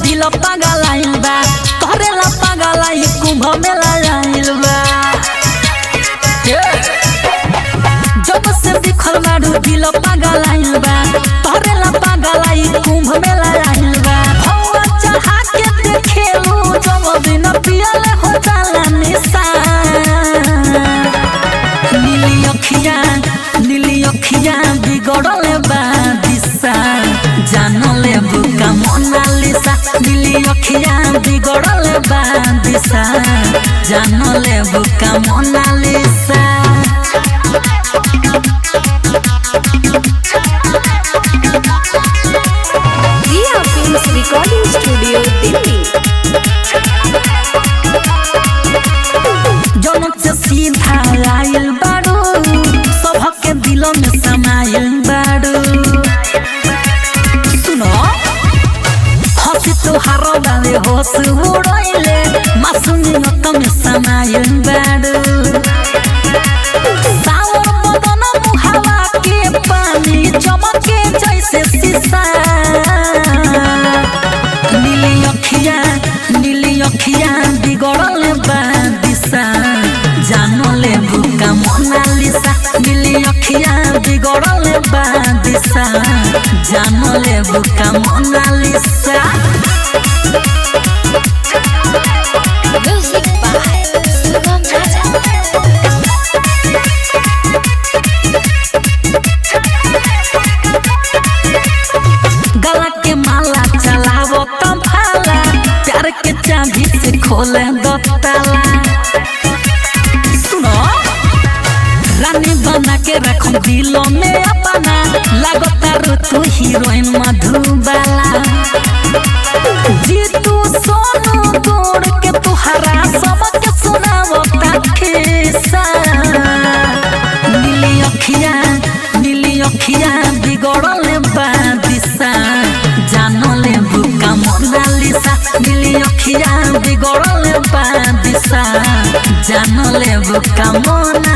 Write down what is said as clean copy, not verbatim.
दिल पागल आइल बा तोहरे ला पागल आई कुंभ मेला आइल बा जब से दिखल बारू दिल पागल आइल बा तोहरे ला पागल आई कुंभ मेला आइल बा भौवा चढ़ा के देखेलू जब बिना पियल हो जाला निशान नीली अखियां बिगड़ल बा दिशा जान ले बुका मोनालिसा नीली अखियां बिगड़ल बा दिशा जान ले बुका मोनालिसा रिया फिल्म्स रिकॉर्डिंग स्टूडियो दिल्ली। जनक से सीधा आइल बारू सबके दिलों में समाइल बारू सुनो हंसी तोहार डाले होश उड़ैले मासूमियत में समाइल बारू सावर बदन मुहावा के पानी चमके जैसे शीशा नीली अखियां बिगड़ल बा दिशा जान ले बुका मोनालिसा नीली अखियां बिगड़ल बा दिशा जान ले बुका मोनालिसा म्यूजिक बाय सुगम गला के माला चलावो तम भाला प्यार के चाबी से खोले दो ताला सुनो रानी बना के रखो दिलों में अपना लगता रो तू हीरोइन मधुबाला जीतू सोनू तोड़ के तुहरा सबके सुनावो ताकेसा नीली अखियां बिगड़ल बा दिशा जान ले बुका मोनालिसा नीली अखियां बिगड़ल बा दिशा जान ले बुका मोनालिसा।